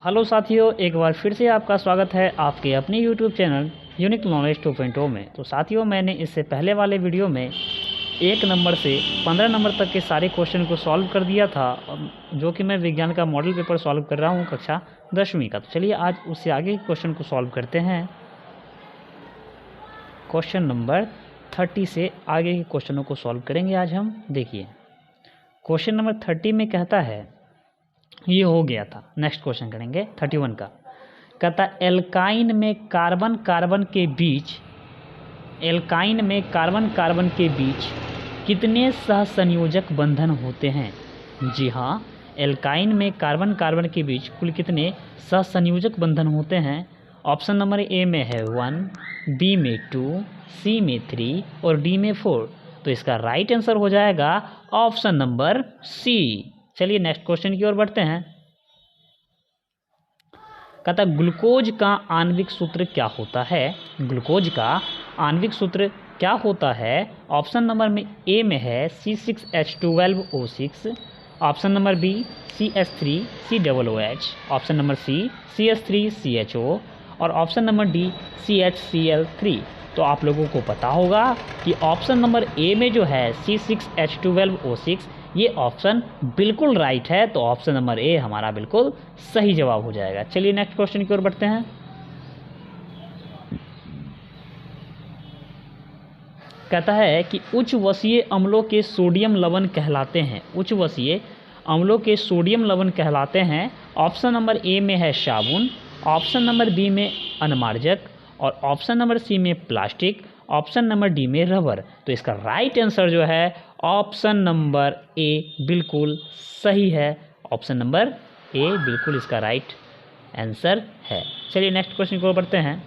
Hello साथियों, एक बार फिर से आपका स्वागत है आपके अपने यूट्यूब चैनल यूनिक नॉलेज 2.0 में। तो साथियों, मैंने इससे पहले वाले वीडियो में 1 नंबर से 15 नंबर तक के सारे क्वेश्चन को सॉल्व कर दिया था, जो कि मैं विज्ञान का मॉडल पेपर सॉल्व कर रहा हूँ कक्षा 10वीं का। तो चलिए आज उससे आगे के क्वेश्चन को सॉल्व करते हैं। क्वेश्चन नंबर 30 से आगे के क्वेश्चनों को सॉल्व करेंगे आज हम। देखिए, क्वेश्चन नंबर 30 में कहता है, ये हो गया था, नेक्स्ट क्वेश्चन करेंगे 31 का। कहता एल्काइन में कार्बन कार्बन के बीच कितने सहसंयोजक बंधन होते हैं? जी हाँ, एल्काइन में कार्बन कार्बन के बीच कुल कितने सहसंयोजक बंधन होते हैं? ऑप्शन नंबर ए में है 1, बी में 2, सी में 3 और डी में 4। तो इसका राइट आंसर हो जाएगा ऑप्शन नंबर सी। चलिए नेक्स्ट क्वेश्चन की ओर बढ़ते हैं। कहता ग्लूकोज का आणविक सूत्र क्या होता है? ग्लूकोज का आणविक सूत्र क्या होता है? ऑप्शन नंबर में ए में है C6H12O6, option number B CH3COOH, option number C CH3CHO और ऑप्शन नंबर डी CHCl3। तो आप लोगों को पता होगा कि ऑप्शन नंबर ए में जो है C6H12O6 ये ऑप्शन बिल्कुल राइट है। तो ऑप्शन नंबर ए हमारा बिल्कुल सही जवाब हो जाएगा। चलिए नेक्स्ट क्वेश्चन की ओर बढ़ते हैं। कहता है कि उच्च वसीय अम्लों के सोडियम लवण कहलाते हैं। उच्च वसीय अम्लों के सोडियम लवण कहलाते हैं। ऑप्शन नंबर ए में है साबुन, ऑप्शन नंबर बी में अनमार्जक और ऑप्शन नंबर सी में प्लास्टिक, ऑप्शन नंबर डी में रबर। तो इसका राइट आंसर जो है ऑप्शन नंबर ए बिल्कुल सही है। ऑप्शन नंबर ए बिल्कुल इसका राइट आंसर है। चलिए नेक्स्ट क्वेश्चन को बढ़ते हैं।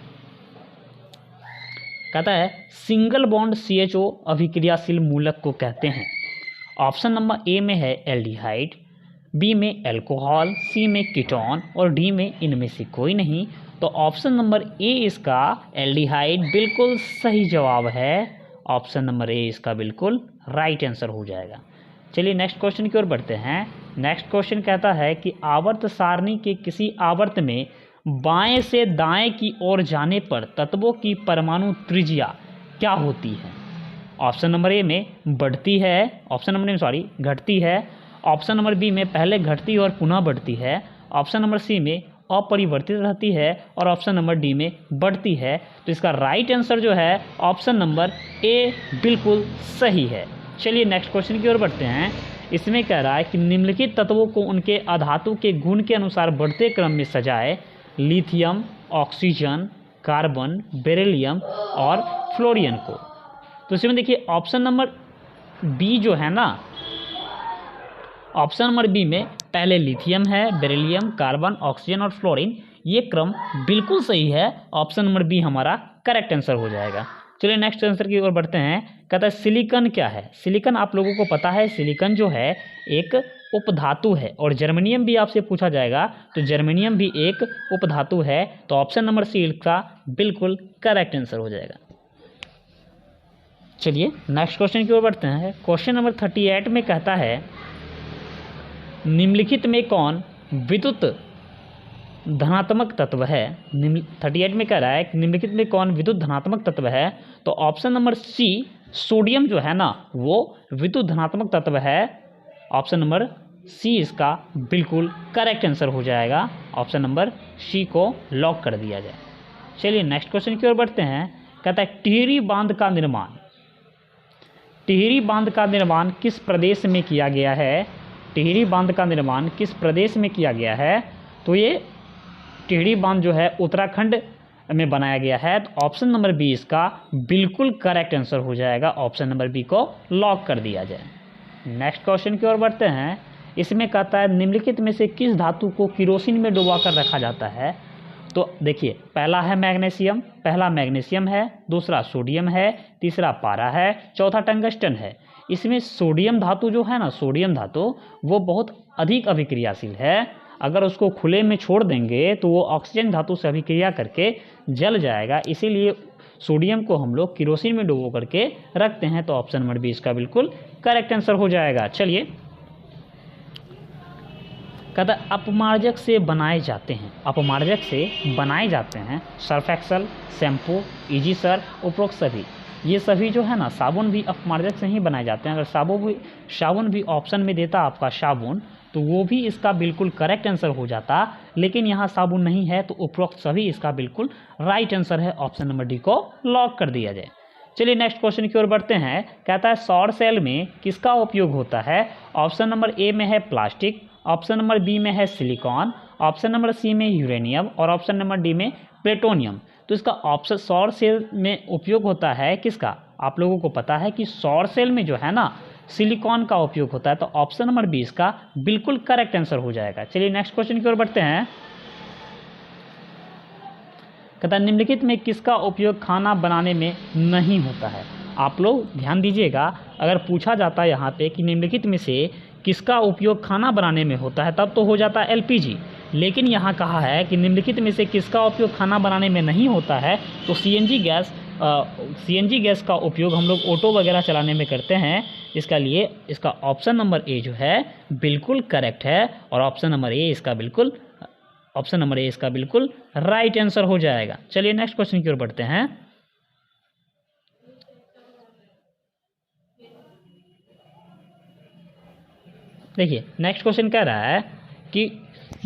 कहता है सिंगल बॉन्ड CHO अभिक्रियाशील मूलक को कहते हैं। ऑप्शन नंबर ए में है एल्डिहाइड, बी में एल्कोहल, सी में कीटोन और डी में इनमें से कोई नहीं। तो ऑप्शन नंबर ए इसका एल्डिहाइड बिल्कुल सही जवाब है। ऑप्शन नंबर ए इसका बिल्कुल राइट आंसर हो जाएगा। चलिए नेक्स्ट क्वेश्चन की ओर बढ़ते हैं। नेक्स्ट क्वेश्चन कहता है कि आवर्त सारणी के किसी आवर्त में बाएं से दाएं की ओर जाने पर तत्वों की परमाणु त्रिज्या क्या होती है? ऑप्शन नंबर ए में बढ़ती है, ऑप्शन नंबर सॉरी घटती है, ऑप्शन नंबर बी में पहले घटती और पुनः बढ़ती है, ऑप्शन नंबर सी में अपरिवर्तित रहती है और ऑप्शन नंबर डी में बढ़ती है। तो इसका राइट आंसर जो है ऑप्शन नंबर ए बिल्कुल सही है। चलिए नेक्स्ट क्वेश्चन की ओर बढ़ते हैं। इसमें कह रहा है कि निम्नलिखित तत्वों को उनके अधातु के गुण के अनुसार बढ़ते क्रम में सजाए। लिथियम, ऑक्सीजन, कार्बन, बेरिलियम और फ्लोरीन को। तो इसमें देखिए ऑप्शन नंबर बी जो है ना, ऑप्शन नंबर बी में पहले लिथियम है, बेरिलियम, कार्बन, ऑक्सीजन और फ्लोरीन, ये क्रम बिल्कुल सही है। ऑप्शन नंबर बी हमारा करेक्ट आंसर हो जाएगा। चलिए नेक्स्ट आंसर की ओर बढ़ते हैं। कहता है सिलिकॉन क्या है? सिलिकॉन आप लोगों को पता है, सिलिकॉन जो है एक उपधातु है और जर्मेनियम भी आपसे पूछा जाएगा, तो जर्मेनियम भी एक उपधातु है। तो ऑप्शन नंबर सी का बिल्कुल करेक्ट आंसर हो जाएगा। चलिए नेक्स्ट क्वेश्चन की ओर बढ़ते हैं। क्वेश्चन नंबर 38 में कहता है निम्नलिखित में कौन विद्युत धनात्मक तत्व है? 38 में कह रहा है कि निम्नलिखित में कौन विद्युत धनात्मक तत्व है? तो ऑप्शन नंबर सी सोडियम जो है ना वो विद्युत धनात्मक तत्व है। ऑप्शन नंबर सी इसका बिल्कुल करेक्ट आंसर हो जाएगा। ऑप्शन नंबर सी को लॉक कर दिया जाए। चलिए नेक्स्ट क्वेश्चन की ओर बढ़ते हैं। कहता है टिहरी बांध का निर्माण किस प्रदेश में किया गया है? टिहरी बांध का निर्माण किस प्रदेश में किया गया है? तो ये टिहरी बांध जो है उत्तराखंड में बनाया गया है। तो ऑप्शन नंबर बी इसका बिल्कुल करेक्ट आंसर हो जाएगा। ऑप्शन नंबर बी को लॉक कर दिया जाए। नेक्स्ट क्वेश्चन की ओर बढ़ते हैं। इसमें कहता है निम्नलिखित में से किस धातु को किरोसिन में डुबाकर रखा जाता है? तो देखिए पहला मैग्नीशियम है, दूसरा सोडियम है, तीसरा पारा है, चौथा टंगस्टन है। इसमें सोडियम धातु जो है ना, सोडियम धातु वो बहुत अधिक अभिक्रियाशील है। अगर उसको खुले में छोड़ देंगे तो वो ऑक्सीजन धातु से अभिक्रिया करके जल जाएगा, इसीलिए सोडियम को हम लोग किरोसिन में डुबो करके रखते हैं। तो ऑप्शन नंबर बी इसका बिल्कुल करेक्ट आंसर हो जाएगा। चलिए कहता है अपमार्जक से बनाए जाते हैं, अपमार्जक से बनाए जाते हैं Surf Excel, shampoo, easy Surf, उपरोक्त सभी। ये सभी जो है ना साबुन भी अपमार्जक से ही बनाए जाते हैं। अगर साबुन भी ऑप्शन में देता आपका साबुन तो वो भी इसका बिल्कुल करेक्ट आंसर हो जाता, लेकिन यहाँ साबुन नहीं है तो उपरोक्त सभी इसका बिल्कुल राइट आंसर है। ऑप्शन नंबर डी को लॉक कर दिया जाए। चलिए नेक्स्ट क्वेश्चन की ओर बढ़ते हैं। कहता है सौर सेल में किसका उपयोग होता है? ऑप्शन नंबर ए में है प्लास्टिक, ऑप्शन नंबर बी में है सिलिकॉन, ऑप्शन नंबर सी में यूरेनियम और ऑप्शन नंबर डी में प्लेटोनियम। तो इसका ऑप्शन सौर सेल में उपयोग होता है किसका? आप लोगों को पता है कि सौर सेल में जो है ना सिलिकॉन का उपयोग होता है, तो ऑप्शन नंबर बी इसका बिल्कुल करेक्ट आंसर हो जाएगा। चलिए नेक्स्ट क्वेश्चन की ओर बढ़ते हैं। कहता है निम्नलिखित में किसका उपयोग खाना बनाने में नहीं होता है? आप लोग ध्यान दीजिएगा, अगर पूछा जाता है यहाँ पे कि निम्नलिखित में से किसका उपयोग खाना बनाने में होता है तब तो हो जाता है एलपीजी, लेकिन यहाँ कहा है कि निम्नलिखित में से किसका उपयोग खाना बनाने में नहीं होता है, तो सीएनजी गैस का उपयोग हम लोग ऑटो वगैरह चलाने में करते हैं। इसका लिए इसका ऑप्शन नंबर ए जो है बिल्कुल करेक्ट है और ऑप्शन नंबर ए इसका बिल्कुल राइट आंसर हो जाएगा। चलिए नेक्स्ट क्वेश्चन की ओर बढ़ते हैं। देखिए नेक्स्ट क्वेश्चन कह रहा है कि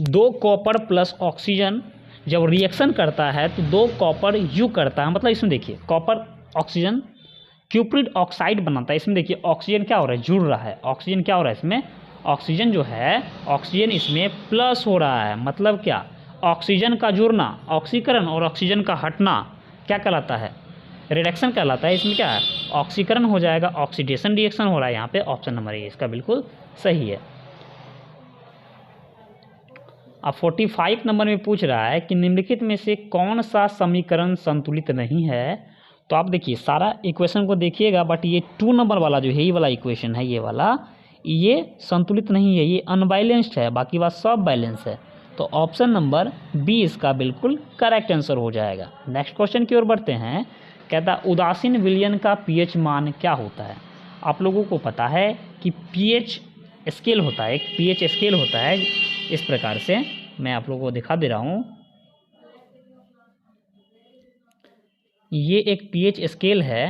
2 कॉपर प्लस ऑक्सीजन जब रिएक्शन करता है तो 2 कॉपर यू करता है। मतलब इसमें देखिए कॉपर ऑक्सीजन क्यूप्रिड ऑक्साइड बनाता है। इसमें देखिए ऑक्सीजन क्या हो रहा है, जुड़ रहा है। ऑक्सीजन क्या हो रहा है इसमें, ऑक्सीजन जो है ऑक्सीजन इसमें प्लस हो रहा है। मतलब क्या, ऑक्सीजन का जुड़ना, ऑक्सीकरण और ऑक्सीजन का हटना क्या कहलाता है, रिडक्शन कहलाता है। इसमें क्या है, ऑक्सीकरण हो जाएगा, ऑक्सीडेशन रिएक्शन हो रहा है यहाँ पे। ऑप्शन नंबर ए इसका बिल्कुल सही है। अब 45 नंबर में पूछ रहा है कि निम्नलिखित में से कौन सा समीकरण संतुलित नहीं है? तो आप देखिए सारा इक्वेशन को देखिएगा, बट ये 2 नंबर वाला जो है ये वाला इक्वेशन है, ये वाला ये संतुलित नहीं है, ये अनबैलेंस्ड है, बाकी बात सब बैलेंस है। तो ऑप्शन नंबर बी इसका बिल्कुल करेक्ट आंसर हो जाएगा। नेक्स्ट क्वेश्चन की ओर बढ़ते हैं। कहता है उदासीन विलयन का पीएच मान क्या होता है? आप लोगों को पता है कि पीएच स्केल होता है, एक पीएच स्केल होता है इस प्रकार से। मैं आप लोगों को दिखा दे रहा हूँ, ये एक पीएच स्केल है।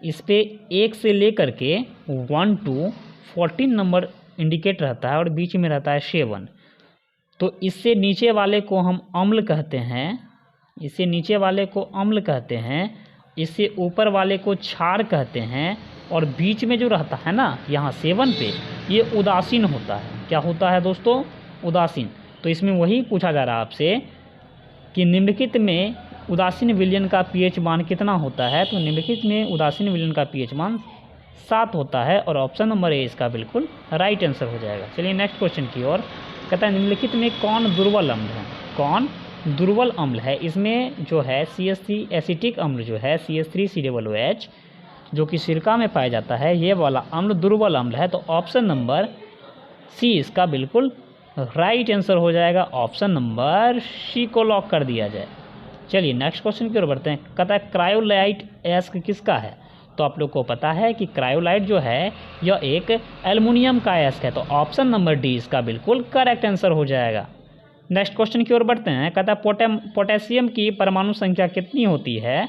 इस पे 1 से लेकर के 1 to 14 नंबर इंडिकेट रहता है और बीच में रहता है 7। तो इससे नीचे वाले को हम अम्ल कहते हैं, इससे नीचे वाले को अम्ल कहते हैं, इससे ऊपर वाले को क्षार कहते हैं, और बीच में जो रहता है ना यहाँ 7 पे, ये उदासीन होता है। क्या होता है दोस्तों, उदासीन। तो इसमें वही पूछा जा रहा है आपसे कि निम्नलिखित में उदासीन विलयन का पीएच मान कितना होता है? तो निम्नलिखित में उदासीन विलयन का पीएच मान 7 होता है और ऑप्शन नंबर ए इसका बिल्कुल राइट आंसर हो जाएगा। चलिए नेक्स्ट क्वेश्चन की ओर। कहता है निम्नलिखित में कौन दुर्बल अम्ल है? कौन दुर्बल अम्ल है? इसमें जो है CH3 एसिटिक अम्ल जो है CH3COOH जो कि सिरका में पाया जाता है, ये वाला अम्ल दुर्बल अम्ल है। तो ऑप्शन नंबर सी इसका बिल्कुल राइट आंसर हो जाएगा। ऑप्शन नंबर सी को लॉक कर दिया जाए। चलिए नेक्स्ट क्वेश्चन की ओर बढ़ते हैं। कहता है क्रायोलाइट अयस्क किसका है? तो आप लोग को पता है कि क्रायोलाइट जो है यह एक एल्युमिनियम का अयस्क है। तो ऑप्शन नंबर डी इसका बिल्कुल करेक्ट आंसर हो जाएगा। नेक्स्ट क्वेश्चन की ओर बढ़ते हैं। कहता है पोटेशियम की परमाणु संख्या कितनी होती है?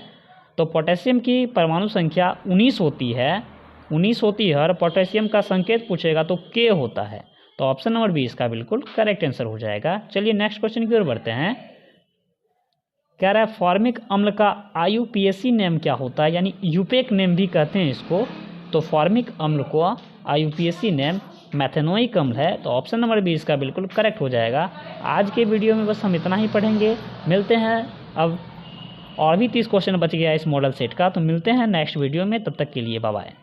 तो पोटेशियम की परमाणु संख्या 19 होती है, 19 होती है। और पोटेशियम का संकेत पूछेगा तो K होता है। तो ऑप्शन नंबर बी इसका बिल्कुल करेक्ट आंसर हो जाएगा। चलिए नेक्स्ट क्वेश्चन की ओर बढ़ते हैं। कह रहा है फॉर्मिक अम्ल का IUPAC नेम क्या होता है, यानी यूपेक नेम भी कहते हैं इसको। तो फॉर्मिक अम्ल को IUPAC नेम मैथेनोइक अम्ल है। तो ऑप्शन नंबर बी इसका बिल्कुल करेक्ट हो जाएगा। आज के वीडियो में बस हम इतना ही पढ़ेंगे। मिलते हैं, अब और भी 30 क्वेश्चन बच गया इस मॉडल सेट का, तो मिलते हैं नेक्स्ट वीडियो में। तब तक के लिए बाय बाय।